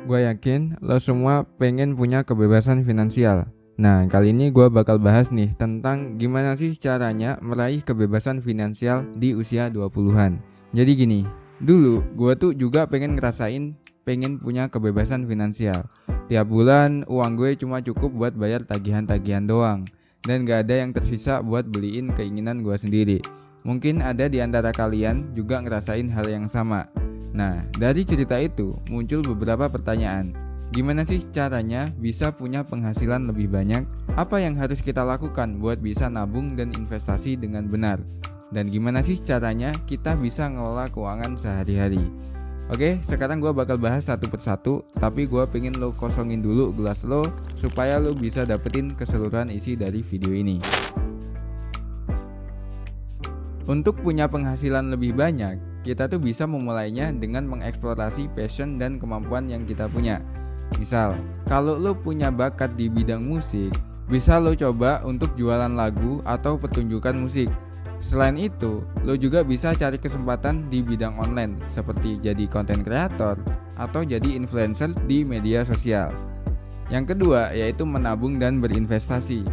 Gue yakin lo semua pengen punya kebebasan finansial. Nah, kali ini gue bakal bahas nih tentang gimana sih caranya meraih kebebasan finansial di usia 20-an. Jadi gini, dulu gue tuh juga pengen punya kebebasan finansial. Tiap bulan uang gue cuma cukup buat bayar tagihan-tagihan doang, dan gak ada yang tersisa buat beliin keinginan gue sendiri. Mungkin ada di antara kalian juga ngerasain hal yang sama. Nah, dari cerita itu muncul beberapa pertanyaan. Gimana sih caranya bisa punya penghasilan lebih banyak? Apa yang harus kita lakukan buat bisa nabung dan investasi dengan benar? Dan gimana sih caranya kita bisa ngelola keuangan sehari-hari? Oke, sekarang gue bakal bahas satu persatu, tapi gue pengen lo kosongin dulu gelas lo supaya lo bisa dapetin keseluruhan isi dari video ini. Untuk punya penghasilan lebih banyak, kita tuh bisa memulainya dengan mengeksplorasi passion dan kemampuan yang kita punya. Misal, kalau lo punya bakat di bidang musik, bisa lo coba untuk jualan lagu atau pertunjukan musik. Selain itu, lo juga bisa cari kesempatan di bidang online seperti jadi content creator atau jadi influencer di media sosial. Yang kedua yaitu menabung dan berinvestasi.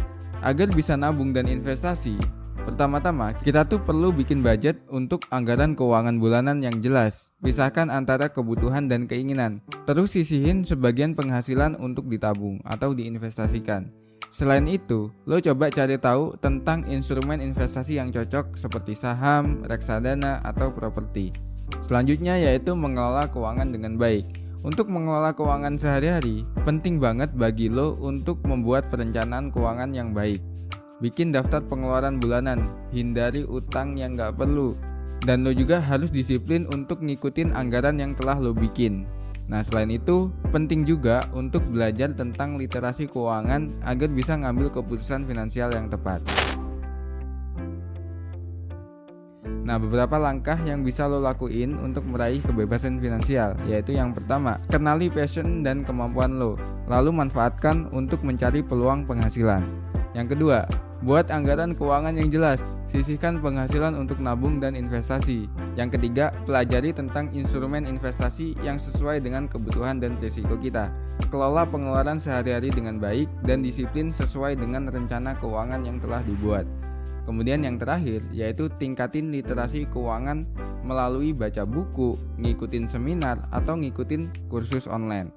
Agar bisa nabung dan investasi, pertama-tama kita tuh perlu bikin budget untuk anggaran keuangan bulanan yang jelas. Pisahkan antara kebutuhan dan keinginan. Terus sisihin sebagian penghasilan untuk ditabung atau diinvestasikan. Selain itu, lo coba cari tahu tentang instrumen investasi yang cocok seperti saham, reksadana, atau properti. Selanjutnya yaitu mengelola keuangan dengan baik. Untuk mengelola keuangan sehari-hari, penting banget bagi lo untuk membuat perencanaan keuangan yang baik. Bikin daftar pengeluaran bulanan, hindari utang yang gak perlu, dan lo juga harus disiplin untuk ngikutin anggaran yang telah lo bikin. Nah, selain itu, penting juga untuk belajar tentang literasi keuangan agar bisa ngambil keputusan finansial yang tepat. Nah, beberapa langkah yang bisa lo lakuin untuk meraih kebebasan finansial, yaitu yang pertama, kenali passion dan kemampuan lo, lalu manfaatkan untuk mencari peluang penghasilan. Yang kedua, buat anggaran keuangan yang jelas, sisihkan penghasilan untuk nabung dan investasi. Yang ketiga, pelajari tentang instrumen investasi yang sesuai dengan kebutuhan dan risiko kita. Kelola pengeluaran sehari-hari dengan baik dan disiplin sesuai dengan rencana keuangan yang telah dibuat. Kemudian yang terakhir, yaitu tingkatin literasi keuangan melalui baca buku, ngikutin seminar, atau ngikutin kursus online.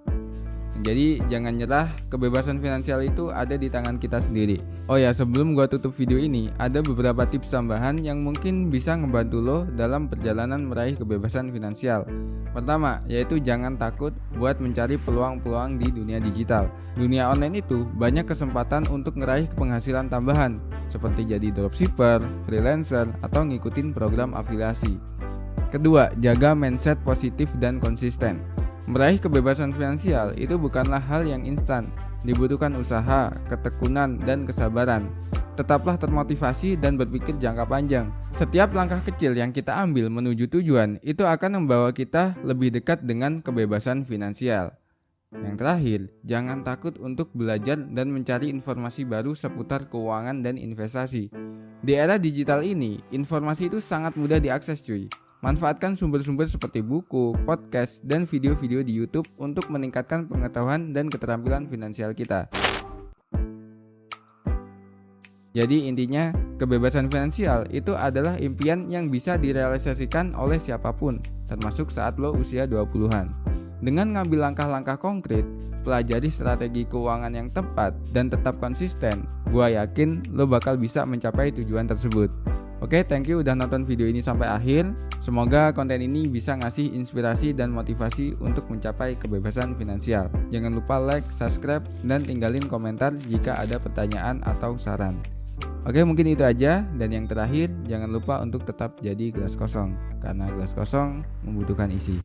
Jadi jangan nyerah, kebebasan finansial itu ada di tangan kita sendiri. Oh ya, sebelum gua tutup video ini, ada beberapa tips tambahan yang mungkin bisa ngebantu lo dalam perjalanan meraih kebebasan finansial. Pertama, yaitu jangan takut buat mencari peluang-peluang di dunia digital. Dunia online itu banyak kesempatan untuk ngeraih penghasilan tambahan, seperti jadi dropshipper, freelancer, atau ngikutin program afiliasi. Kedua, jaga mindset positif dan konsisten. Meraih kebebasan finansial itu bukanlah hal yang instan, dibutuhkan usaha, ketekunan, dan kesabaran. Tetaplah termotivasi dan berpikir jangka panjang. Setiap langkah kecil yang kita ambil menuju tujuan itu akan membawa kita lebih dekat dengan kebebasan finansial. Yang terakhir, jangan takut untuk belajar dan mencari informasi baru seputar keuangan dan investasi. Di era digital ini, informasi itu sangat mudah diakses cuy. Manfaatkan sumber-sumber seperti buku, podcast, dan video-video di YouTube untuk meningkatkan pengetahuan dan keterampilan finansial kita. Jadi intinya, kebebasan finansial itu adalah impian yang bisa direalisasikan oleh siapapun, termasuk saat lo usia 20-an. Dengan ngambil langkah-langkah konkret, pelajari strategi keuangan yang tepat, dan tetap konsisten, gua yakin lo bakal bisa mencapai tujuan tersebut. Oke, thank you udah nonton video ini sampai akhir. Semoga konten ini bisa ngasih inspirasi dan motivasi untuk mencapai kebebasan finansial. Jangan lupa like, subscribe, dan tinggalin komentar jika ada pertanyaan atau saran. Oke, mungkin itu aja. Dan yang terakhir, jangan lupa untuk tetap jadi gelas kosong, karena gelas kosong membutuhkan isi.